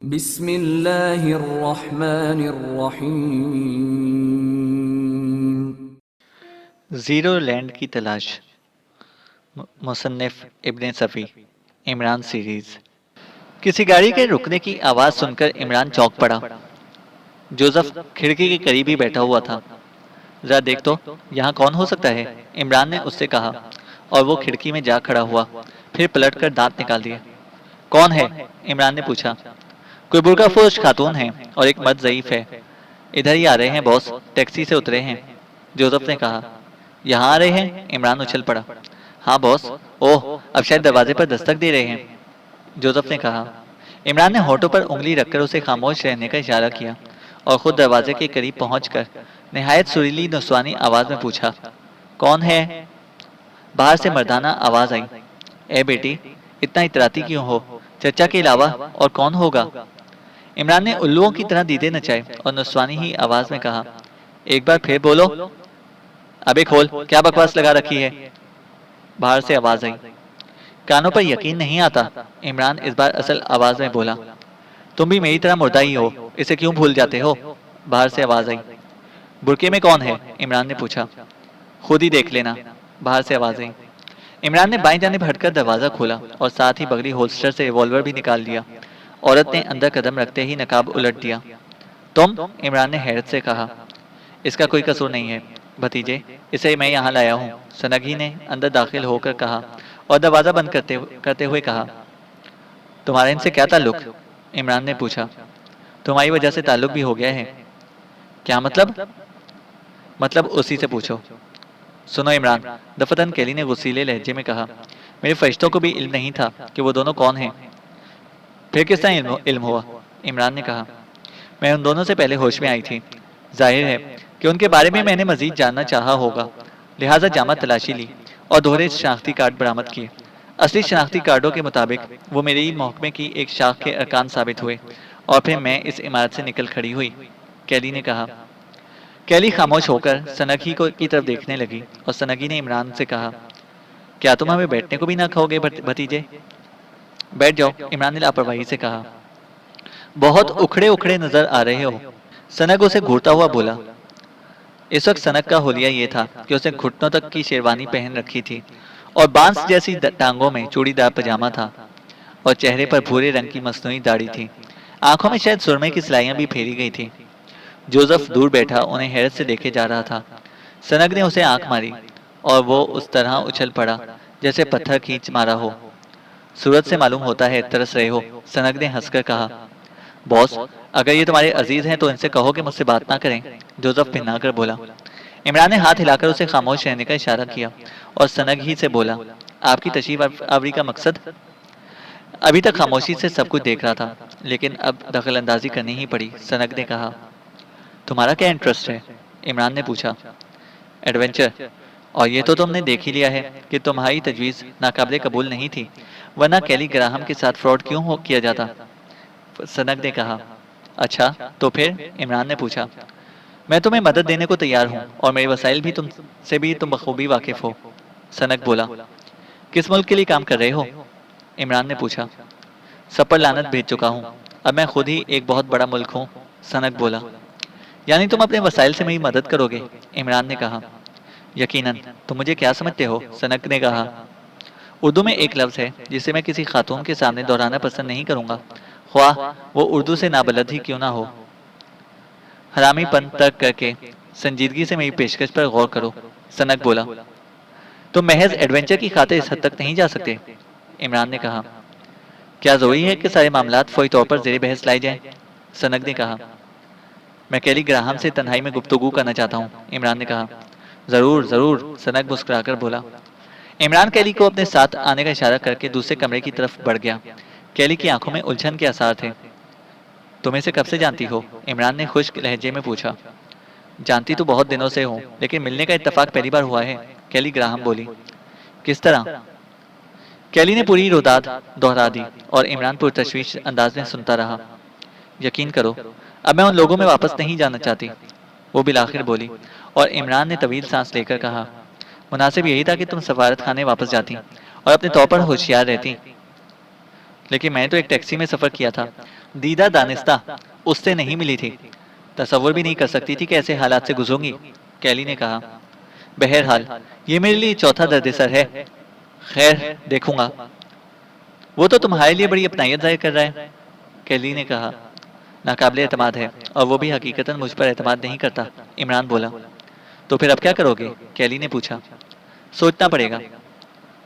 بسم اللہ الرحمن الرحیم۔ زیرو لینڈ کی تلاش، مصنف ابن صفی، عمران سیریز۔ کسی گاڑی کے رکنے کی آواز سن کر عمران چونک پڑا۔ جوزف کھڑکی کے قریب ہی بیٹھا ہوا تھا۔ ذرا دیکھ تو، یہاں کون ہو سکتا ہے؟ عمران نے اس سے کہا، اور وہ کھڑکی میں جا کھڑا ہوا، پھر پلٹ کر دانت نکال دیے۔ کون ہے؟ عمران نے پوچھا۔ کوئی برقع فروش خاتون ہے اور ایک مرد ضعیف ہے۔ ادھر ہی آ رہے ہیں باس، ٹیکسی سے اترے ہیں، جوزف نے کہا۔ یہاں آ رہے ہیں؟ عمران اچھل پڑا۔ ہاں باس۔ اوہ، اب شاید دروازے پر دستک دے رہے ہیں، جوزف نے کہا۔ عمران نے ہونٹوں پر انگلی رکھ کر اسے خاموش رہنے کا اشارہ کیا اور خود دروازے کے قریب پہنچ کر نہایت سریلی نسوانی آواز میں پوچھا، کون ہے؟ باہر سے مردانہ آواز آئی، اے بیٹی، اتنا اتراتی کیوں ہو؟ چچا کے علاوہ اور کون ہوگا؟ عمران نے الوؤں کی طرح دیدے نچائے اور نسوانی ہی آواز میں کہا، ایک بار پھر بولو۔ ابے کھول، کیا بکواس لگا رکھی ہے؟ باہر سے آواز آئی۔ کانوں پر یقین نہیں آتا، عمران اس بار اصل آواز میں بولا۔ تم بھی میری طرح مردہ ہی ہو، اسے کیوں بھول جاتے ہو؟ باہر سے آواز آئی۔ برقعے میں کون ہے؟ عمران نے پوچھا۔ خود ہی دیکھ لینا، باہر سے آواز آئی۔ عمران نے بائیں جانب ہٹ کر دروازہ کھولا اور ساتھ ہی بغلی ہولسٹر سے ریوالور بھی نکال لیا۔ عورت نے اندر قدم رکھتے ہی نقاب الٹ دیا۔ تم؟ عمران نے حیرت سے کہا۔ اس کا کوئی قصور نہیں ہے بھتیجے، اسے میں یہاں لایا ہوں، سنگھی نے اندر داخل ہو کر کہا اور دروازہ بند کرتے ہوئے کہا۔ تمہارا ان سے کیا تعلق؟ عمران نے پوچھا۔ تمہاری وجہ سے تعلق بھی ہو گیا ہے۔ کیا مطلب؟ مطلب اسی سے پوچھو۔ سنو عمران، دفتن کیلی نے غصیلے لہجے میں کہا، میرے فرشتوں کو بھی علم نہیں تھا کہ وہ دونوں کون ہیں۔ پھر کس طرح علم ہوا؟ عمران نے کہا، میں ان دونوں سے پہلے ہوش میں آئی تھی۔ ظاہر ہے کہ ان کے بارے میں نے مزید جاننا چاہا ہوگا، لہٰذا جامع تلاشی لی اور دوہرے شناختی کارڈ برآمد کیے۔ اصلی شناختی کارڈوں کے مطابق وہ میرے ہی محکمے کی ایک شاخ کے ارکان ثابت ہوئے، اور پھر میں اس عمارت سے نکل کھڑی ہوئی، کیلی نے کہا۔ کیلی خاموش ہو کر سنگھی کی طرف دیکھنے لگی اور سنگھی نے عمران سے کہا، کیا تم ہمیں بیٹھنے کو بھی نہ کھاؤ گے بھتیجے؟ بیٹھ جاؤ، عمران نے لاپرواہی سے کہا۔ بہت اکھڑے اکھڑے نظر آ رہے ہو، سنگ اسے گھورتا ہوا بولا۔ اس وقت سنگ کا حلیہ یہ تھا کہ اسے گھٹنوں تک کی شیروانی پہن رکھی تھی اور بانس جیسی ٹانگوں میں چوڑی دار پجامہ تھا، اور چہرے پر بھورے رنگ کی مصنوعی داڑھی تھی۔ آنکھوں میں شاید سرمے کی سلائیاں بھی پھیری گئی تھی۔ جوزف دور بیٹھا انہیں حیرت سے دیکھے جا رہا تھا۔ سنگ نے اسے آنکھ ماری اور وہ اس طرح اچھل پڑا جیسے پتھر کھینچ مارا ہو۔ صورت سے معلوم ہوتا ہے ترس رہے ہو، سنگ نے ہنس کر کہا۔ باس، اگر یہ تمہارے عزیز ہیں تو ان سے کہو کہ مجھ سے بات نہ کریں، جوزف پھرنا کر بولا۔ عمران نے ہاتھ ہلا کر اسے خاموش رہنے کا اشارہ کیا اور سنگ ہی سے بولا، آپ کی تشریف آوری کا مقصد؟ ابھی تک خاموشی سے سب کچھ دیکھ رہا تھا، لیکن اب دخل اندازی کرنی ہی پڑی۔ سنگ نے کہا، تمہارا کیا انٹرسٹ ہے؟ عمران نے پوچھا۔ ایڈونچر، اور یہ تو تم نے دیکھ ہی لیا ہے کہ تمہاری تجویز ناقابل قبول نہیں تھی، ورنہ کیلی گراہم کے ساتھ فراڈ کیوں کیا جاتا؟ سنگ نے کہا۔ اچھا تو پھر؟ عمران نے پوچھا۔ میں تمہیں مدد دینے کو تیار ہوں اور میرے وسائل بھی تم بخوبی واقف ہو، سنگ بولا۔ کس ملک کے لیے کام کر رہے ہو؟ عمران نے پوچھا۔ سب پر لعنت بھیج چکا ہوں، اب میں خود ہی ایک بہت بڑا ملک ہوں، سنگ بولا۔ یعنی تم اپنے وسائل سے میری مدد کرو گے؟ عمران نے کہا۔ یقیناً، تم مجھے کیا سمجھتے ہو؟ سنگ نے کہا۔ اردو میں ایک لفظ ہے جسے میں کسی خاتون کے سامنے دہرانا پسند نہیں کروں گا، خواہ وہ اردو سے نابلد ہی کیوں نہ ہو۔ حرامی پن ترک کر کے سنجیدگی سے میری پیشکش پر غور کرو، سنگ بولا۔ تم محض ایڈونچر کی خاطر اس حد تک نہیں جا سکتے، عمران نے کہا۔ کیا ضروری ہے کہ سارے معاملات فوری طور پر زیر بحث لائے جائیں؟ سنگ نے کہا۔ میں کیلی گراہم سے تنہائی میں گفتگو کرنا چاہتا ہوں، عمران نے کہا۔ ضرور ضرور، سنگ مسکرا کر بولا۔ عمران کیلی کو اپنے ساتھ آنے کا اشارہ کر کے دوسرے کمرے کی طرف بڑھ گیا۔ کیلی کی آنکھوں میں الجھن کے آثار تھے۔ تم اسے کب سے جانتی ہو؟ عمران نے خشک لہجے میں پوچھا۔ جانتی تو بہت دنوں سے ہوں، لیکن ملنے کا اتفاق پہلی بار ہوا ہے، کیلی گراہم بولی۔ کس طرح؟ کیلی نے پوری روداد دہرا دی اور عمران پرتشویش انداز میں سنتا رہا۔ یقین کرو، اب میں ان لوگوں میں واپس نہیں جانا چاہتی، وہ بالآخر بولی، اور عمران نے طویل سانس لے کر کہا، مناسب یہی تھا کہ تم سفارت خانے واپس جاتی اور اپنے طور پر ہوشیار رہتی، لیکن میں نے تو ایک ٹیکسی میں سفر کیا تھا دیدہ دانستہ اس سے نہیں ملی تھی، تصور بھی نہیں کر سکتی تھی کہ ایسے حالات سے گزروں گی۔ کیلی نے کہا، بہرحال یہ میرے لیے چوتھا درد سر ہے، خیر دیکھوں گا۔ وہ تو تمہارے لیے بڑی اپنائیت ظاہر کر رہا ہے، کیلی نے کہا، ناقابل اعتماد ہے اور وہ بھی حقیقتاً مجھ پر اعتماد نہیں کرتا، عمران بولا۔ تو پھر اب کیا کرو گے؟ کیلی نے پوچھا۔ سوچنا پڑے گا۔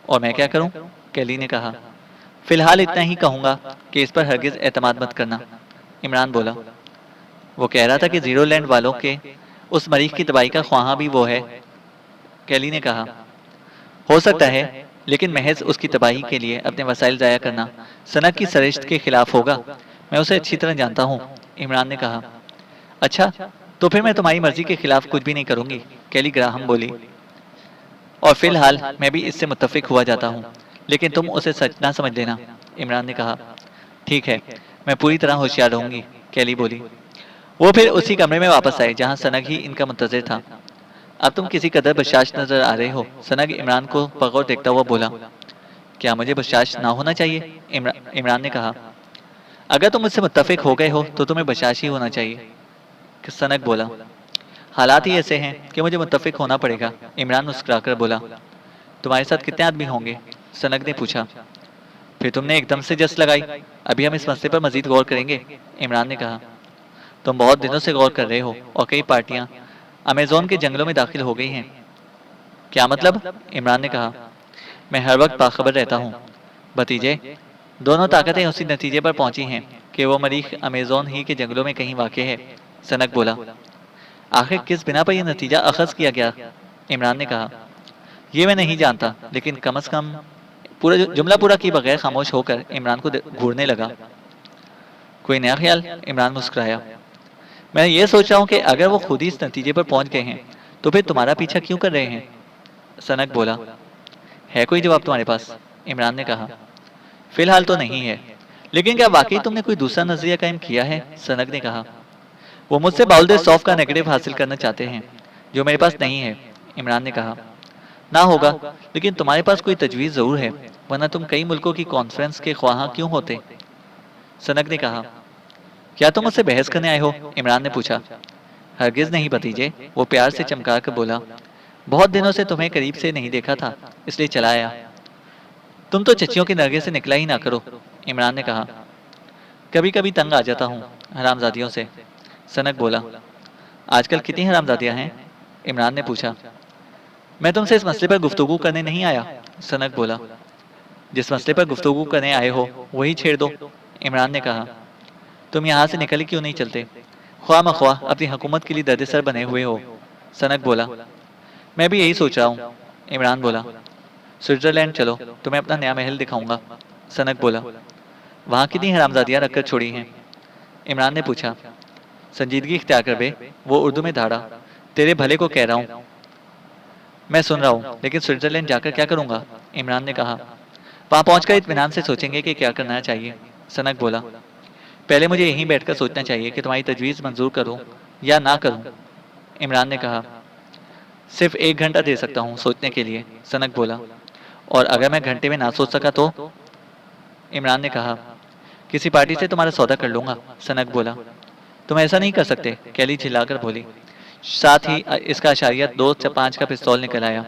اور میں کیا کروں؟ کیلی نے کہا، فی الحال اتنا ہی کہوں گا کہ اس پر ہرگز اعتماد مت کرنا، عمران بولا۔ وہ کہہ رہا تھا کہ زیرو لینڈ والوں کے اس مریخ کی تباہی کا خواہاں بھی وہ ہے، کیلی نے کہا۔ ہو سکتا ہے، لیکن محض اس کی تباہی کے لیے اپنے وسائل ضائع کرنا سنک کی سرشت کے خلاف ہوگا، میں اسے اچھی طرح جانتا ہوں، عمران نے کہا۔ اچھا، تو پھر میں تمہاری مرضی کے خلاف کچھ بھی نہیں کروں گی، کیلی گراہم بولی۔ اور فی الحال میں بھی اس سے متفق ہوا جاتا ہوں، لیکن تم اسے سچ نہ سمجھ لینا، عمران نے کہا۔ ٹھیک ہے، میں پوری طرح ہوشیار رہوں گی، کیلی بولی۔ وہ پھر اسی کمرے میں واپس آئے جہاں سنگ ہی ان کا منتظر تھا۔ اب تم کسی قدر بشاش نظر آ رہے ہو، سنگ عمران کو بغور دیکھتا ہوا بولا۔ کیا مجھے بشاش نہ ہونا چاہیے؟ عمران نے کہا۔ اگر تم مجھ سے متفق ہو گئے ہو تو تمہیں بشاش ہی ہونا چاہیے، سنگ بولا۔ حالات ہی ایسے ہیں کہ مجھے متفق ہونا پڑے گا، عمران مسکرا کر بولا۔ تمہارے ساتھ کتنے آدمی ہوں گے؟ سنگ نے پوچھا۔ پھر تم نے ایک دم سے جس لگائی، ابھی ہم اس مسئلے پر مزید غور کریں گے، عمران نے کہا۔ تم بہت دنوں سے غور کر رہے ہو اور کئی پارٹیاں امیزون کے جنگلوں میں داخل ہو گئی ہیں۔ کیا مطلب؟ عمران نے کہا۔ میں ہر وقت باخبر رہتا ہوں بھتیجے، دونوں طاقتیں اسی نتیجے پر پہنچی ہیں کہ وہ مریخ امیزون ہی کے جنگلوں میں کہیں واقع ہے، سنگ بولا۔ آخر کس بنا پر یہ نتیجہ اخذ کیا گیا؟ عمران نے کہا۔ یہ میں نہیں جانتا، لیکن کم از کم جملہ پورا کی بغیر خاموش ہو کر عمران کو گھورنے لگا۔ کوئی نیا خیال؟ عمران مسکرایا۔ میں یہ سوچ رہا ہوں کہ اگر وہ خود ہی اس نتیجے پر پہنچ گئے ہیں تو پھر تمہارا پیچھا کیوں کر رہے ہیں؟ سنگ بولا۔ ہے کوئی جواب تمہارے پاس؟ عمران نے کہا۔ فی الحال تو نہیں ہے، لیکن کیا واقعی تم نے کوئی دوسرا نظریہ قائم کیا ہے؟ سنگ نے کہا۔ وہ مجھ سے باؤل سوف کا نیگیٹو حاصل کرنا چاہتے ہیں، جو میرے پاس نہیں ہے، عمران نے کہا۔ نہ ہوگا، لیکن تمہارے پاس کوئی تجویز ضرور ہے، ورنہ تم کئی ملکوں کی کانفرنس کے خواہاں کیوں ہوتے؟ سنگ نے کہا۔ کیا تم مجھ سے بحث کرنے آئے ہو؟ عمران نے پوچھا۔ ہرگز نہیں بھتیجے، وہ پیار سے چمکا کر بولا۔ بہت دنوں سے تمہیں قریب سے نہیں دیکھا تھا، اس لیے چلا آیا۔ تم تو چچیوں کے نرگے سے نکلا ہی نہ کرو، عمران نے کہا۔ کبھی کبھی تنگ آ جاتا ہوں حرامزادیوں سے، سنگ بولا۔ آج کل کتنی حرامزادیاں ہیں؟ عمران نے پوچھا۔ میں تم سے اس مسئلے پر گفتگو کرنے نہیں آیا، سنگ بولا۔ جس مسئلے پر گفتگو کرنے آئے ہو وہی چھیڑ دو، عمران نے کہا۔ تم یہاں سے نکل کیوں نہیں چلتے؟ خواہ مخواہ اپنی حکومت کے لیے درد سر بنے ہوئے ہو، سنگ بولا۔ میں بھی یہی سوچ رہا ہوں، عمران بولا۔ سوئٹزرلینڈ چلو، تمہیں اپنا نیا محل دکھاؤں گا، سنگ بولا۔ وہاں کتنی حرامزادیاں رکھ کر چھوڑی ہیں؟ عمران نے پوچھا۔ سنجیدگی اختیار کر بے، وہ اردو میں دھاڑا، تیرے بھلے کو کہہ رہا ہوں۔ میں سن رہا ہوں، لیکن سوئٹزرلینڈ جا کر کیا کروں گا؟ عمران نے کہا۔ وہاں پہنچ کر اطمینان سے سوچیں گے کہ کیا کرنا چاہیے، سنگ بولا۔ پہلے مجھے یہیں بیٹھ کر سوچنا چاہیے کہ تمہاری تجویز منظور کروں یا نہ کروں، عمران نے کہا۔ صرف 1 گھنٹہ دے سکتا ہوں سوچنے کے لیے، سنگ بولا۔ اور اگر میں گھنٹے میں نہ سوچ سکا تو؟ عمران نے کہا۔ کسی پارٹی سے تمہارا سودا کر لوں گا، سنگ بولا۔ تم ایسا نہیں کر سکتے، کیلی چلا کر بولی، ساتھ ہی اس کا اشاریہ 2 سے 5 کا پستول نکل آیا۔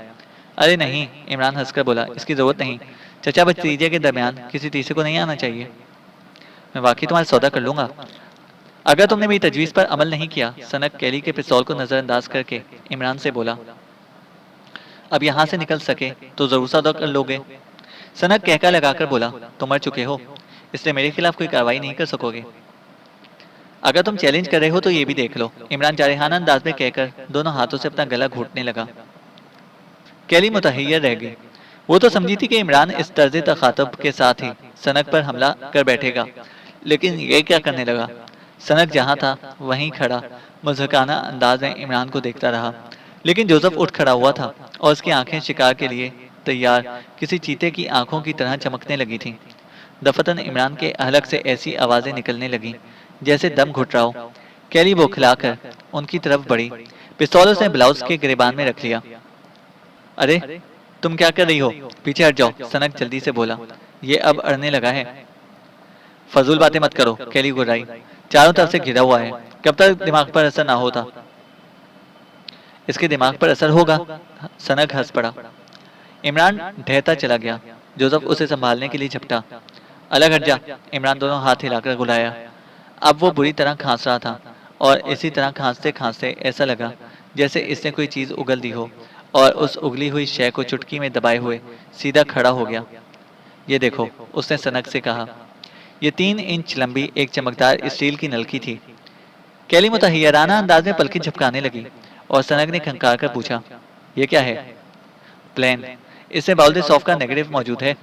ارے نہیں، عمران ہنس کر بولا، اس کی ضرورت نہیں، چچا بھتیجے کے درمیان کسی تیسرے کو نہیں آنا چاہیے۔ میں واقعی تمہارا سودا کر لوں گا اگر تم نے میری تجویز پر عمل نہیں کیا، سنگ کیلی کے پستول کو نظر انداز کر کے عمران سے بولا۔ اب یہاں سے نکل سکے تو ضرور سودا کر لو گے، سنگ کہکا لگا کر بولا۔ تم مر چکے ہو، اس لیے میرے خلاف کوئی کارروائی نہیں کر سکو گے۔ اگر تم چیلنج کر رہے ہو تو یہ بھی دیکھ لو، عمران جارحانہ انداز میں کہہ کر دونوں ہاتھوں سے اپنا گلا گھونٹنے لگا۔ کیلی متحیر رہ گئی، وہ تو سمجھی تھی کہ عمران اس طرز تخاطب کے ساتھ ہی سنگ پر حملہ کر بیٹھے گا، لیکن یہ کیا کرنے لگا؟ سنگ جہاں تھا وہیں کھڑا مضحکانہ انداز میں عمران کو دیکھتا رہا، لیکن جوزف اٹھ کھڑا ہوا تھا اور اس کی آنکھیں شکار کے لیے تیار کسی چیتے کی آنکھوں کی طرح چمکنے لگی تھیں۔ دفتن عمران کے حلق سے ایسی آوازیں نکلنے لگیں جیسے دم گھٹ رہا ہو۔ کیلی بوکھلا کر ان کی طرف بڑھی، پستول اس نے بلاؤز کے گریبان میں رکھ لیا۔ ارے تم کیا کر رہی ہو؟ پیچھے ہٹ جاؤ، سنگ جلدی سے بولا، یہ اب اڑنے لگا ہے۔ فضول باتیں مت کرو، کیلی گرائی، چاروں طرف سے گھرا ہوا ہے، کب تک دماغ پر اثر نہ ہوتا؟ اس کے دماغ پر اثر ہوگا، سنگ ہنس پڑا۔ عمران ڈھہتا چلا گیا، جوزف اسے سنبھالنے کے لیے جھپٹا۔ الگ ہٹ جا، عمران دونوں ہاتھ ہلا کر گلایا۔ اب وہ بری طرح کھانس رہا تھا، اور اسی طرح کھانستے کھانستے ایسا لگا جیسے اس نے کوئی چیز اگل دی ہو، اور اس اگلی ہوئی شے کو چٹکی میں دبائے ہوئے سیدھا کھڑا ہو گیا۔ یہ دیکھو، اس نے سنک سے کہا۔ یہ 3 انچ لمبی ایک چمکدار اسٹیل کی نلکی تھی۔ کیلی متحیرانہ انداز میں پلکیں جھپکانے لگی، اور سنگ نے کھنکار کر پوچھا، یہ کیا ہے؟ پلین، اس میں باؤل ساف کا نیگیٹو موجود ہے،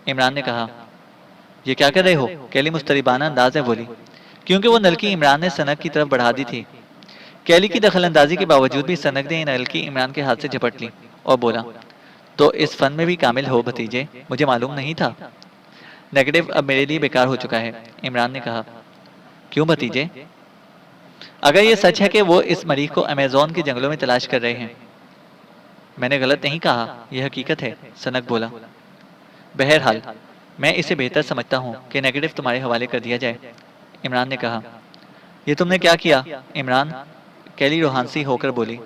عمران نے کہا۔ یہ کیا کر رہے ہو؟ کیلی مستربانہ انداز میں بولی، کیونکہ وہ نلکی عمران نے سنگ کی طرف بڑھا دی تھی۔ کیلی کی دخل اندازی کے باوجود بھی سنگ نے یہ نلکی عمران کے ہاتھ سے جھپٹ لی اور بولا، تو اس فن میں بھی کامل ہو بھتیجے، مجھے معلوم نہیں تھا۔ نیگیٹو اب میرے لیے بیکار ہو چکا ہے، عمران نے کہا۔ کیوں بھتیجے؟ اگر یہ سچ ہے کہ وہ اس مریخ کو امیزون کے جنگلوں میں تلاش کر رہے ہیں۔ میں نے غلط نہیں کہا، یہ حقیقت ہے، سنک بولا۔ بہرحال میں اسے بہتر سمجھتا ہوں کہ نیگیٹو تمہارے حوالے کر دیا جائے، عمران نے کہا۔ یہ تم نے کیا کیا عمران؟ کیلی روحانسی ہو کر بولی۔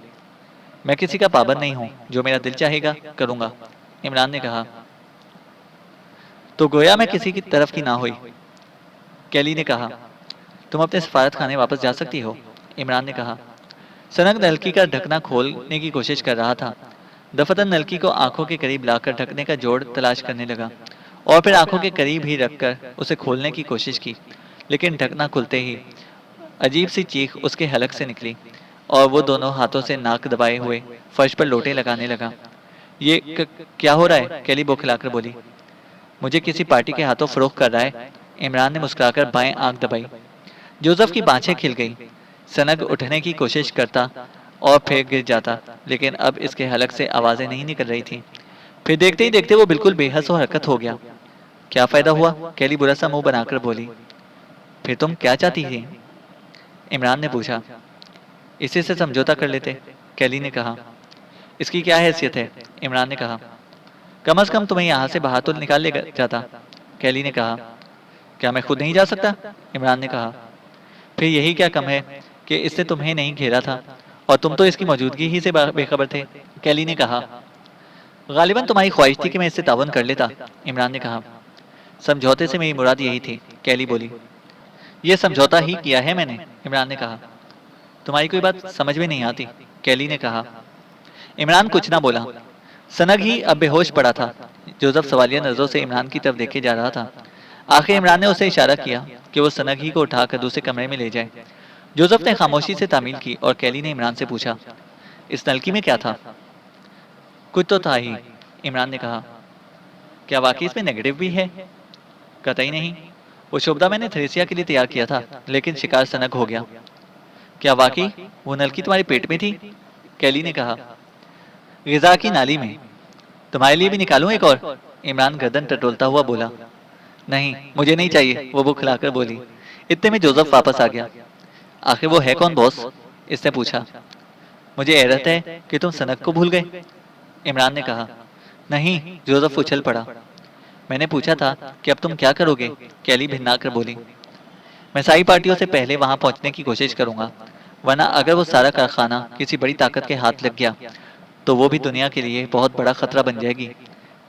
میں کسی کا پابند نہیں ہوں، جو میرا دل چاہے گا کروں گا، عمران نے کہا۔ تو گویا میں کسی کی طرف کی نہ ہوئی، کیلی نے کہا۔ تم اپنے سفارت خانے واپس جا سکتی ہو، عمران نے کہا۔ سنگ نلکی کا ڈھکنا کھولنے کی کوشش کر رہا تھا۔ دفتن نلکی کو آنکھوں کے قریب لا کر ڈھکنے کا جوڑ تلاش کرنے لگا، اور پھر آنکھوں کے قریب ہی رکھ کر اسے کھولنے کی کوشش کی، لیکن ڈھکنا کھلتے ہی عجیب سی چیخ اس کے حلق سے نکلی، اور وہ دونوں ہاتھوں سے ناک دبائے ہوئے فرش پر لوٹے لگانے لگا۔ یہ کیا ہو رہا ہے؟ کیلی بوکھلا کر بولی۔ مجھے کسی پارٹی کے ہاتھوں فروخت کر رہا ہے، عمران نے مسکرا کر بائیں آنکھ دبائی۔ جوزف کی بانچیں کھل گئی۔ سنگ اٹھنے کی کوشش کرتا اور پھر گر جاتا، لیکن اب اس کے حلق سے آوازیں نہیں نکل رہی تھیں۔ پھر دیکھتے ہی دیکھتے وہ بالکل بے حس و حرکت ہو گیا۔ کیا فائدہ ہوا؟ کیلی برا سا منہ بنا کر بولی۔ پھر تم کیا چاہتی تھی؟ عمران نے پوچھا۔ اسی سے سمجھوتا کر لیتے، کیلی نے کہا۔ اس کی کیا حیثیت ہے؟ عمران نے کہا۔ کم از کم تمہیں یہاں سے باہر تو نکال لے جاتا، کیلی نے کہا۔ کیا میں خود نہیں جا سکتا؟ عمران نے کہا۔ پھر یہی کیا کم ہے کہ اس نے تمہیں نہیں گھیرا تھا، اور تم تو اس کی موجودگی ہی سے بے خبر تھے، کیلی نے کہا۔ غالباً تمہاری خواہش تھی کہ میں اس سے تعاون کر لیتا، عمران نے کہا۔ سمجھوتے سے میری مراد یہی تھی، کیلی بولی۔ یہ سمجھوتا ہی کیا ہے میں نے، عمران نے کہا۔ تمہاری کوئی بات سمجھ میں نہیں آتی، کیلی نے کہا۔ عمران کچھ نہ بولا۔ سنگ ہی اب بے ہوش پڑا تھا۔ جوزف سوالیہ نظروں سے عمران کی طرف دیکھے جا رہا تھا۔ آخر عمران نے اسے اشارہ کیا کہ وہ سنگ ہی کو اٹھا کر دوسرے کمرے میں لے جائے۔ جوزف نے خاموشی سے تعمیل کی، اور کیلی نے عمران سے پوچھا، اس نلکی میں کیا تھا؟ کچھ تو تھا ہی، عمران نے کہا۔ کیا واقعی اس میں نیگیٹو بھی ہے؟ قطعی نہیں، وہ شعبدہ میں نے تھریسیا کے لیے تیار کیا تھا، لیکن شکار سنگ ہو گیا۔ کیا واقعی وہ نلکی تمہارے پیٹ میں تھی؟ کیلی نے کہا۔ غذا کی نالی میں۔ تمہارے لیے بھی نکالوں ایک اور؟ عمران گردن ٹٹولتا ہوا بولا۔ نہیں، مجھے نہیں چاہیے، وہ کھلا کر بولی۔ اتنے میں جوزف واپس آ گیا۔ آخر وہ ہے کون باس؟ اس نے پوچھا۔ مجھے حیرت ہے کہ تم سنگ کو بھول گئے، عمران نے کہا۔ نہیں، جوزف اچھل پڑا۔ میں نے پوچھا تھا کہ اب تم کیا کرو گے، کیلی بھنا کر بولی۔ میں ساری پارٹیوں سے پہلے وہاں پہنچنے کی کوشش کروں گا، ورنہ اگر وہ سارا کارخانہ کسی بڑی طاقت کے ہاتھ لگ گیا تو وہ بھی دنیا کے لیے بہت بڑا خطرہ بن جائے گی،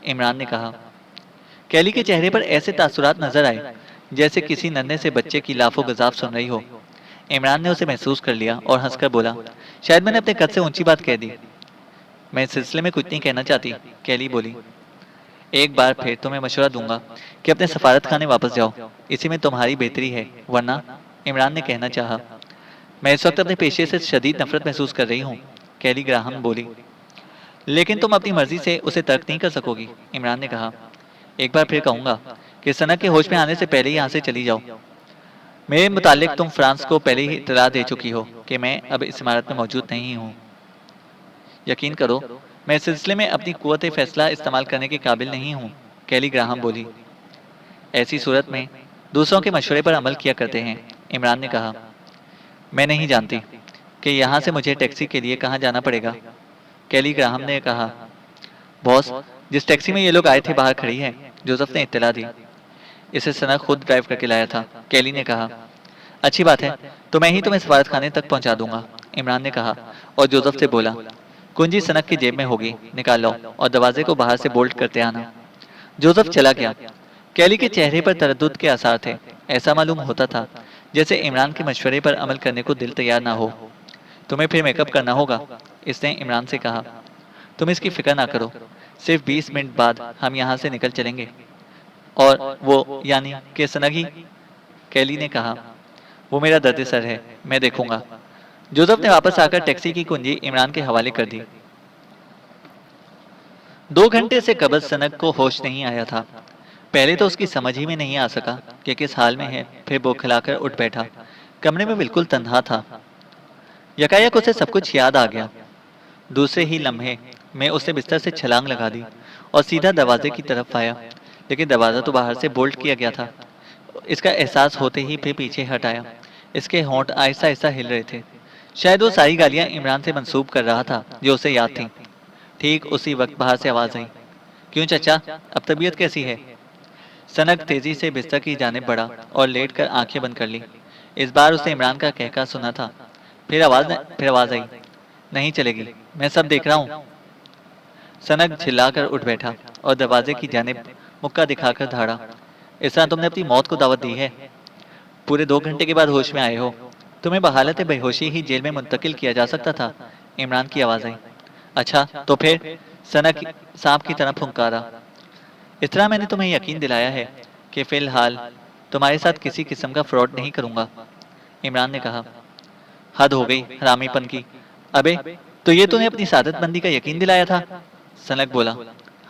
عمران نے کہا۔ کیلی کے چہرے پر ایسے تاثرات نظر آئے جیسے کسی ننھے سے بچے کی لاف و گزاف سن رہی ہو۔ عمران نے اسے محسوس کر لیا اور ہنس کر بولا، شاید میں نے اپنے قد سے اونچی بات کہہ دی۔ میں اس سلسلے میں کچھ نہیں کہنا چاہتی، کیلی بولی۔ ایک بار پھر تمہیں مشورہ دوں گا کہ اپنے سفارت خانے واپس جاؤ، اسی میں تمہاری بہتری ہے، ورنہ، عمران نے کہنا چاہا۔ میں اس وقت اپنے پیشے سے شدید نفرت محسوس کر رہی ہوں، کیلی گراہم بولی۔ لیکن تم اپنی مرضی سے اسے ترک نہیں کر سکو گی، عمران نے کہا۔ ایک بار پھر کہوں گا کہ سنگ کے ہوش میں آنے سے پہلے ہی یہاں سے چلی جاؤ۔ میرے متعلق تم فرانس کو پہلے ہی اطلاع دے چکی ہو کہ میں اب اس عمارت میں موجود نہیں ہوں۔ یقین کرو، میں اس سلسلے میں اپنی قوت فیصلہ استعمال کرنے کے قابل نہیں ہوں، کیلی گراہم بولی۔ ایسی صورت میں دوسروں کے مشورے پر عمل کیا کرتے ہیں، عمران نے کہا۔ میں نہیں جانتی کہ یہاں سے مجھے ٹیکسی کے لیے کہاں جانا پڑے گا، کیلی گراہم نے کہا۔ باس، جس ٹیکسی میں یہ لوگ آئے تھے باہر کھڑی ہے، جوزف نے اطلاع دی۔ اسے سنگ خود ڈرائیو کر کے لایا تھا۔ کیلی نے کہا، اچھی بات ہے، تو میں ہی تمہیں سفارت خانے تک پہنچا دوں گا، عمران نے کہا اور جوزف سے بولا، کنجی سنگ کی جیب میں ہوگی، نکال لو اور دروازے کو باہر سے بولٹ کرتے آنا۔ جوزف چلا گیا۔ کیلی کے چہرے پر تردد کے آثار تھے۔ ایسا معلوم ہوتا تھا جیسے عمران کے مشورے پر عمل کرنے کو دل تیار نہ ہو۔ تمہیں پھر میک اپ کرنا ہوگا، اس نے عمران سے کہا۔ تم اس کی فکر نہ کرو، صرف 20 منٹ بعد ہم یہاں سے نکل چلیں گے۔ اور وہ یعنی کہ سنگی، کیلی نے کہا، وہ میرا درد سر ہے، میں دیکھوں گا۔ جوزف نے واپس آ کر ٹیکسی کی کنجی عمران کے حوالے کر دی۔ 2 گھنٹے سے قبل سنگ کو ہوش نہیں آیا تھا۔ پہلے تو اس کی سمجھ ہی میں نہیں آ سکا کہ کس حال میں ہے، پھر بوکھلا کر اٹھ بیٹھا۔ کمرے میں بالکل تنہا تھا۔ یکایک اسے سب کچھ یاد آ گیا۔ دوسرے ہی لمحے میں اسے بستر سے چھلانگ لگا دی اور سیدھا دروازے کی طرف آیا، لیکن دروازہ تو باہر سے بولٹ کیا گیا تھا۔ اس کا احساس ہوتے ہی پھر پیچھے ہٹ آیا۔ اس کے ہونٹ آہستہ آہستہ ہل رہے تھے۔ شاید وہ ساری گالیاں عمران سے منسوب کر رہا تھا جو اسے یاد تھیں۔ ٹھیک اسی وقت باہر سے آواز آئی، کیوں چچا، اب طبیعت کیسی ہے؟ سنگ تیزی سے بستر کی جانب بڑھا اور لیٹ کر آنکھیں بند کر لی۔ اس بار اسے عمران کا کہکا سنا تھا۔ پھر آواز آئی، نہیں چلے گی، میں سب دیکھ رہا ہوں۔ سنگ چلا کر اٹھ بیٹھا اور دروازے کی جانب مکہ دکھا کر دھاڑا، اس طرح تم نے اپنی موت کو دعوت دی ہے؟ پورے 2 گھنٹے کے بعد ہوش میں آئے ہو، تمہیں بحالت بے ہوشی ہی جیل میں منتقل کیا جا سکتا تھا۔ عمران کی آواز آئی۔ اچھا تو پھر؟ سنگ سانپ کی طرح پھنکارا۔ اس طرح میں نے تمہیں یقین دلایا ہے کہ فی الحال تمہارے ساتھ کسی قسم کا فراڈ نہیں کروں گا، عمران نے کہا۔ حد ہو گئی حرامی پن کی، ابے تو یہ تو نے اپنی سعادت مندی کا یقین دلایا تھا؟ سنگ بولا۔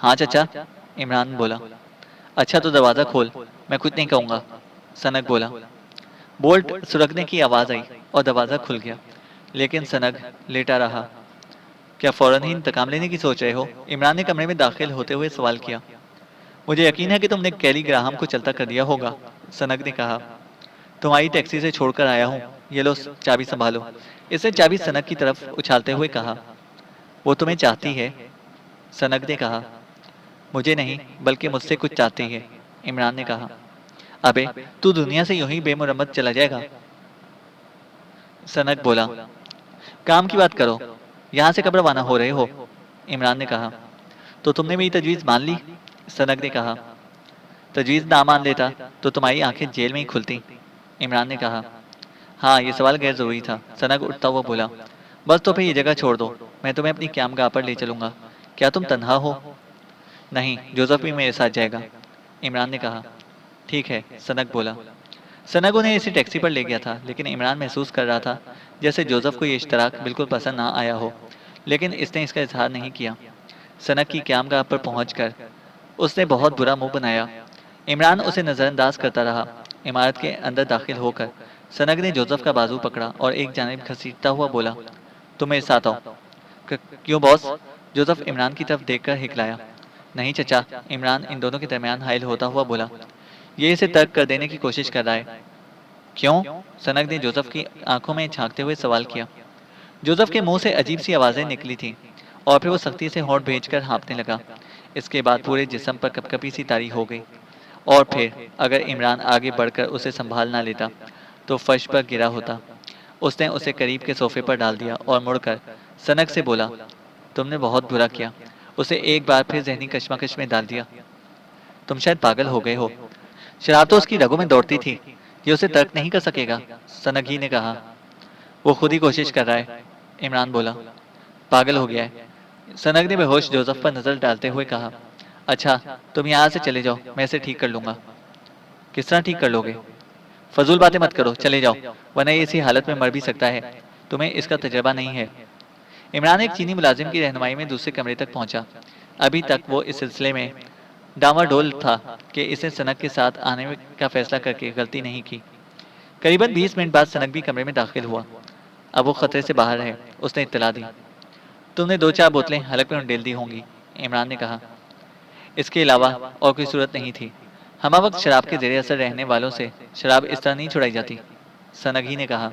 ہاں چچا، عمران بولا۔ اچھا تو دروازہ کھول، میں کچھ نہیں کہوں گا، سنگ بولا۔ بولٹ سرکنے کی آواز آئی اور دروازہ کھل گیا، لیکن سنگ لیٹا رہا۔ کیا فوراً ہی انتقام لینے کی سوچ رہے ہو؟ عمران نے کمرے میں داخل ہوتے ہوئے سوال کیا۔ مجھے یقین ہے کہ تم نے کیلی گراہم کو چلتا کر دیا ہوگا، سنگ نے کہا۔ تمہاری ٹیکسی سے چھوڑ کر آیا ہوں، یہ لو چابی سنبھالو، اس نے چابی سنگ کی طرف اچھالتے ہوئے کہا۔ وہ تمہیں چاہتی ہے، سنگ نے کہا۔ مجھے نہیں بلکہ مجھ سے کچھ چاہتی ہے، عمران نے کہا۔ ابے تو دنیا سے یوں ہی بے مرمت چلا جائے گا، سنگ بولا۔ کام کی بات کرو، یہاں سے کب روانہ ہو رہے ہو؟ عمران نے کہا۔ تو تم نے میری تجویز مان لی، سنگ نے کہا۔ تجویز نہ مان لیتا تو تمہاری آنکھیں جیل میں ہی کھلتی، عمران نے کہا۔ ہاں یہ سوال غیر ضروری تھا، سنگ اٹھتا ہوا بولا۔ بس تو پھر یہ جگہ چھوڑ دو، میں تمہیں اپنی قیام گاہ پر لے چلوں گا۔ کیا تم تنہا ہو؟ نہیں، جوزف بھی میرے ساتھ جائے گا، عمران نے کہا۔ ٹھیک ہے، سنگ بولا۔ سنگ انہیں اسی ٹیکسی پر لے گیا تھا، لیکن عمران محسوس کر رہا تھا جیسے جوزف کو یہ اشتراک بالکل پسند نہ آیا ہو، لیکن اس نے اس کا اظہار نہیں کیا۔ سنگ کی قیام گاہ پر پہنچ کر اس نے بہت برا منہ بنایا۔ عمران اسے نظر انداز کرتا رہا۔ عمارت کے اندر داخل ہو کر سنگ نے جوزف کا بازو پکڑا اور ایک جانب گھسیٹتا ہوا بولا، تم میرے ساتھ آؤ۔ کیوں باس؟ جوزف عمران کی طرف دیکھ کر ہکلایا۔ نہیں چچا، عمران ان دونوں کے درمیان حائل ہوتا ہوا بولا۔ یہ اسے ترک کر دینے کی کوشش کر رہا ہے۔ کیوں؟ سنگ نے جوزف کی آنکھوں میں جھانکتے ہوئے سوال کیا۔ جوزف کے منہ سے عجیب سی آوازیں نکلی تھیں اور پھر وہ سختی سے ہونٹ بھیج کر ہانپنے لگا۔ اس کے بعد پورے جسم پر کپکپی سی طاری ہو گئی، اور پھر اگر عمران آگے بڑھ کر اسے سنبھال نہ لیتا تو فرش پر گرا ہوتا۔ اس نے اسے قریب کے صوفے پر ڈال دیا اور مڑ کر سنگ سے بولا، تم نے بہت برا کیا، اسے ایک بار پھر ذہنی کشمکش میں ڈال دیا۔ تم شاید پاگل ہو گئے ہو، شراب تو اس کی رگوں میں دوڑتی تھی، یہ اسے ترک نہیں کر سکے گا، سنگ ہی نے کہا۔ وہ خود ہی کوشش کر رہا ہے، عمران بولا۔ پاگل ہو گیا ہے، سنگ نے بے ہوش جوزف پر نظر ڈالتے ہوئے کہا۔ اچھا تم یہاں سے چلے جاؤ، میں اسے ٹھیک کر لوں گا۔ کس طرح ٹھیک کر لو گے؟ فضول باتیں مت کرو، چلے جاؤ، ورنہ یہ اسی حالت میں مر بھی سکتا ہے، تمہیں اس کا تجربہ نہیں ہے۔ عمران ایک چینی ملازم کی رہنمائی میں دوسرے کمرے تک پہنچا۔ ابھی تک وہ اس سلسلے میں ڈاواں ڈول تھا کہ اسے سنگ کے ساتھ آنے کا فیصلہ کر کے غلطی نہیں کی۔ قریباً 20 منٹ بعد سنگ بھی کمرے میں داخل ہوا۔ اب وہ خطرے سے باہر ہے، اس نے اطلاع دی۔ تم نے 2-4 بوتلیں حلق میں ڈال دی ہوں گی، عمران نے کہا۔ اس کے علاوہ اور کوئی صورت نہیں تھی، ہمہ وقت شراب کے زیر اثر رہنے والوں سے شراب اس طرح نہیں چھڑائی جاتی، سنگ ہی نے کہا۔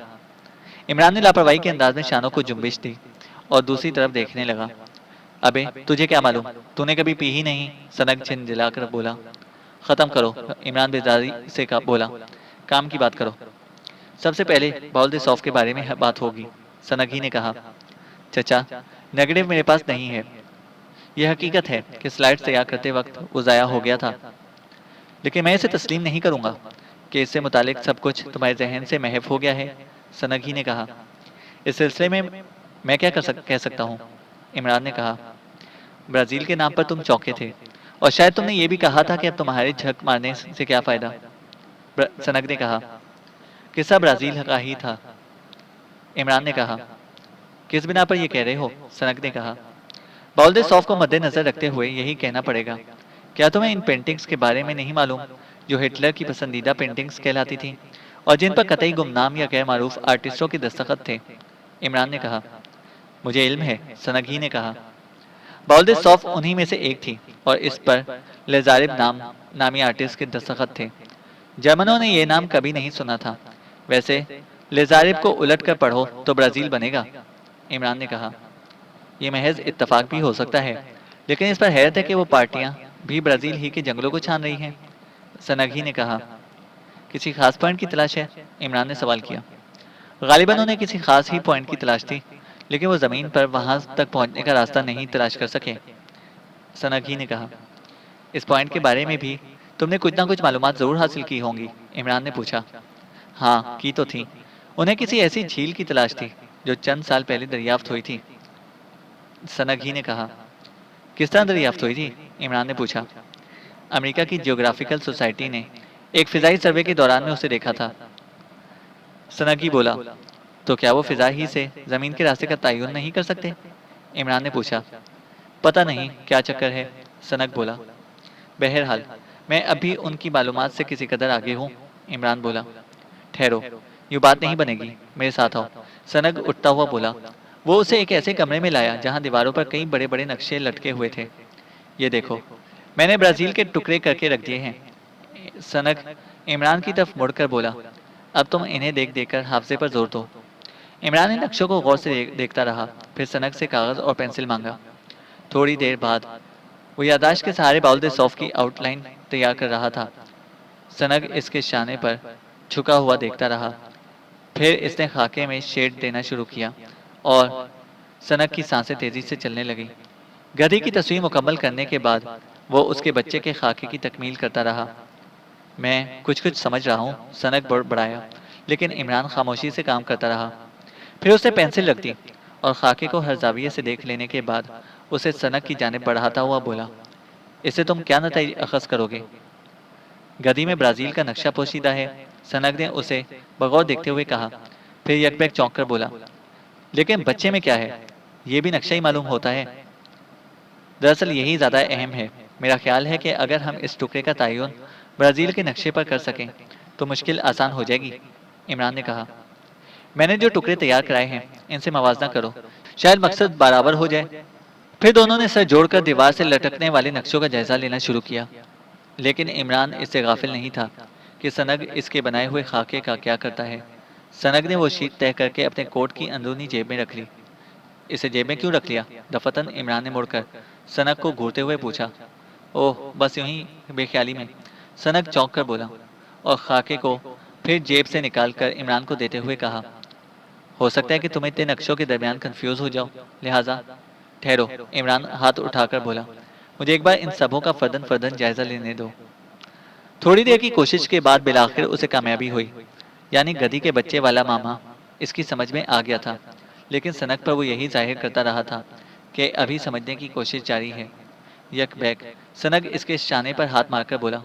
عمران نے لاپرواہی کے انداز میں شانوں کو جنبش دی اور دوسری طرف دیکھنے لگا۔ ابے تجھے کیا معلوم، تو نے کبھی پی ہی نہیں، سنگ جھنجھلا کر بولا۔ ختم کرو، عمران بیزاری سے بولا، کام کی بات کرو۔ سب سے پہلے باول د سوف کے بارے میں بات ہوگی، سنگھی نے کہا۔ چچا، نیگیٹو میرے پاس نہیں ہے۔ یہ حقیقت ہے کہ سلائڈ تیار کرتے وقت وہ ضائع ہو گیا تھا، لیکن میں اسے تسلیم نہیں کروں گا کہ اس سے متعلق سب کچھ تمہارے ذہن سے محو ہو گیا ہے، سنگھی نے کہا۔ اس سلسلے میں کیا کہہ سکتا ہوں؟ عمران نے کہا۔ برازیل کے نام پر تم چوکے تھے، اور شاید تم نے یہ بھی کہا تھا کہ اب تمہارے جھک مارنے سے کیا فائدہ؟ سنگ نے کہا۔ قصہ برازیل کا ہی تھا، عمران نے کہا۔ کس بنا پر یہ کہہ رہے ہو؟ سنگ نے کہا۔ باول د سوف کو مد نظر رکھتے ہوئے یہی کہنا پڑے گا۔ کیا تمہیں ان پینٹنگز کے بارے میں نہیں معلوم جو ہٹلر کی پسندیدہ پینٹنگز کہلاتی تھیں اور جن پر قطعی گمنام یا غیر معروف آرٹسٹوں کے دستخط تھے؟ عمران نے کہا۔ مجھے علم ہے، سنگھی نے کہا۔ باول د سوف انہی میں سے ایک تھی اور اس پر لیزارب نامی آرٹسٹ کے دستخط تھے۔ جرمنوں نے یہ نام کبھی نہیں سنا تھا۔ ویسے لیزارب کو الٹ کر پڑھو تو برازیل بنے گا، عمران نے کہا۔ یہ محض اتفاق بھی ہو سکتا ہے، لیکن اس پر حیرت ہے کہ وہ پارٹیاں بھی برازیل ہی کے جنگلوں کو چھان رہی ہیں، سنگھی نے کہا۔ کسی خاص پوائنٹ کی تلاش ہے؟ عمران نے سوال کیا۔ غالباً انہیں کسی خاص ہی پوائنٹ کی تلاش تھی، لیکن وہ زمین پر وہاں تک پہنچنے کا راستہ نہیں تلاش کر سکے، سنگھی نے کہا۔ اس پوائنٹ کے بارے میں بھی تم نے کچھ نہ کچھ معلومات ضرور حاصل کی ہوں گی، عمران نے پوچھا۔ ہاں، کی تو تھی۔ انہیں کسی ایسی جھیل کی تلاش تھی جو چند سال پہلے دریافت ہوئی تھی، سنگھی نے کہا۔ کس طرح دریافت ہوئی تھی؟ عمران نے پوچھا۔ امریکہ کی جیوگرافیکل سوسائٹی نے ایک فضائی سروے کے دوران میں اسے دیکھا تھا، سنگھی بولا۔ تو کیا وہ فضا ہی سے زمین کے راستے کا تعین نہیں کر سکتے؟ عمران نے پوچھا۔ پتہ نہیں کیا چکر ہے، سنگ بولا۔ بہرحال میں ابھی ان کی معلومات سے کسی قدر آگے ہوں، عمران بولا۔ ٹھہرو، یہ بات نہیں بنے گی، میرے ساتھ آؤ، سنگ اٹھتا ہوا بولا۔ وہ اسے ایک ایسے کمرے میں لایا جہاں دیواروں پر کئی بڑے بڑے نقشے لٹکے ہوئے تھے۔ یہ دیکھو، میں نے برازیل کے ٹکڑے کر کے رکھ دیے ہیں، سنگ عمران کی طرف مڑ کر بولا۔ اب تم انہیں دیکھ دیکھ کر حافظے پر زور دو۔ عمران نے نقشوں کو غور سے دیکھتا رہا، پھر سنگ سے کاغذ اور پینسل مانگا۔ تھوڑی دیر بعد وہ یادداشت کے سہارے باول د سوف کی آؤٹ لائن تیار کر رہا تھا۔ سنگ اس کے شانے پر جھکا ہوا دیکھتا رہا، پھر اس نے خاکے میں شیڈ دینا شروع کیا اور سنگ کی سانسیں تیزی سے چلنے لگیں۔ گدھی کی تصویر مکمل کرنے کے بعد وہ اس کے بچے کے خاکے کی تکمیل کرتا رہا۔ میں کچھ سمجھ رہا ہوں، سنگ بڑھایا، لیکن عمران خاموشی سے کام کرتا رہا۔ پھر اس نے پینسل رکھ دی اور خاکے کو ہر زاویے سے دیکھ لینے کے بعد اسے سنگ کی جانب بڑھاتا ہوا بولا۔ اس سے تم کیا نتائج اخذ کرو گے؟ گدھی میں برازیل کا نقشہ پوشیدہ ہے، سنگ نے اسے بغور دیکھتے ہوئے کہا، پھر یک بیک چونک کر بولا۔ لیکن بچے میں کیا ہے؟ یہ بھی نقشہ ہی معلوم ہوتا ہے۔ دراصل یہی زیادہ اہم ہے۔ میرا خیال ہے کہ اگر ہم اس ٹکڑے کا تعین برازیل کے نقشے پر کر سکیں تو مشکل آسان ہو جائے گی، عمران نے کہا۔ میں نے جو ٹکڑے تیار کرائے ہیں ان سے موازنہ کرو، شاید مقصد برابر ہو جائے۔ پھر دونوں نے سر جوڑ کر دیوار سے لٹکنے والے نقشوں کا جائزہ لینا شروع کیا، لیکن عمران اس سے غافل نہیں تھا کہ سنگ اس کے بنائے ہوئے خاکے کا کیا کرتا ہے۔ سنگ نے وہ شیٹ طے کر کے اپنے کوٹ کی اندرونی جیب میں رکھ لی۔ اسے جیب میں کیوں رکھ لیا؟ دفتن عمران نے مڑ کر سنگ کو گھورتے ہوئے پوچھا۔ اوہ، بس یوں ہی بے خیالی میں، سنگ چونک کر بولا اور خاکے کو پھر جیب سے نکال کر عمران کو دیتے ہوئے کہا، ہو سکتا ہے کہ تم اتنے نقشوں کے درمیان کنفیوز ہو جاؤ، لہٰذا ٹھہرو، عمران ہاتھ اٹھا کر بولا، مجھے ایک بار ان سبوں کا فردن فردن جائزہ لینے دو۔ تھوڑی دیر کی کوشش کے بعد بالآخر اسے کامیابی ہوئی، یعنی گدھی کے بچے والا ماما اس کی سمجھ میں آ گیا تھا، لیکن سنگ پر وہ یہی ظاہر کرتا رہا تھا کہ ابھی سمجھنے کی کوشش جاری ہے۔ یک بیک سنگ اس کے شانے پر ہاتھ مار کر بولا،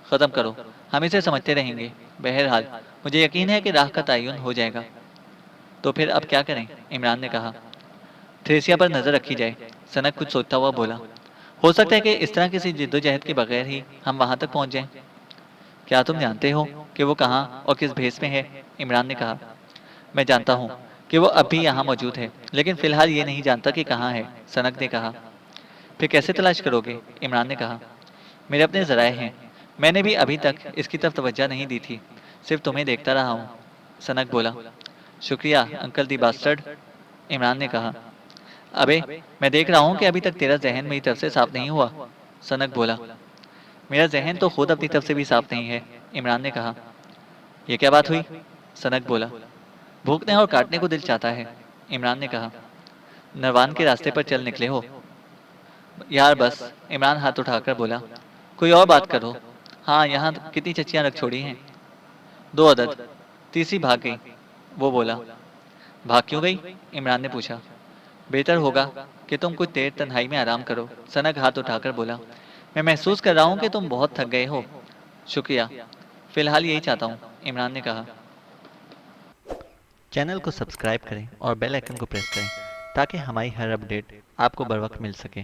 ختم کرو، ہم اسے سمجھتے رہیں گے، بہرحال مجھے یقین ہے کہ راہ کا تعین ہو جائے گا۔ تو پھر اب کیا کریں؟ عمران نے کہا۔ تھریسیا پر نظر رکھی جائے، سنگ کچھ سوچتا ہوا بولا۔ ہو سکتا ہے کہ اس طرح کسی جد و جہد کے بغیر ہی ہم وہاں تک پہنچ جائیں۔ کیا تم جانتے ہو کہ وہ کہاں اور کس بھیس میں ہے؟ عمران نے کہا۔ میں جانتا ہوں کہ وہ اب بھی یہاں موجود ہے، لیکن فی الحال یہ نہیں جانتا کہ کہاں ہے، سنگ نے کہا۔ پھر کیسے تلاش کرو گے؟ عمران نے کہا۔ میرے اپنے ذرائع ہیں، میں نے بھی ابھی تک اس کی طرف توجہ نہیں دی تھی، صرف تمہیں دیکھتا رہا ہوں، سنگ بولا۔ شکریہ انکل دی باسٹرڈ، عمران نے کہا۔ ابے میں دیکھ رہا ہوں کہ ابھی تک تیرا ذہن میری طرف سے صاف نہیں ہوا، سنگ بولا۔ میرا ذہن تو خود اپنی طرف سے بھی صاف نہیں ہے، عمران نے کہا۔ یہ کیا بات ہوئی؟ سنک بولا۔ بھونکنے اور کاٹنے کو دل چاہتا ہے، عمران نے کہا۔ نروان کے راستے پر چل نکلے ہو؟ یار بس، عمران ہاتھ اٹھا کر بولا۔ کوئی اور بات کرو۔ ہاں، یہاں کتنی چچیاں رکھ چھوڑی ہیں؟ 2 عدد، تیسری بھاگ گئی، وہ بولا۔ بھاگ کیوں گئی؟ عمران نے پوچھا۔ بہتر ہوگا کہ تم کچھ دیر تنہائی میں آرام کرو، سنک ہاتھ اٹھا کر بولا۔ میں محسوس کر رہا ہوں کہ تم بہت تھک گئے ہو۔ شکریہ، فی الحال یہی چاہتا ہوں، عمران نے کہا۔ چینل کو سبسکرائب کریں اور بیل آئیکن کو پریس کریں تاکہ ہماری ہر اپڈیٹ آپ کو بر وقت مل سکے۔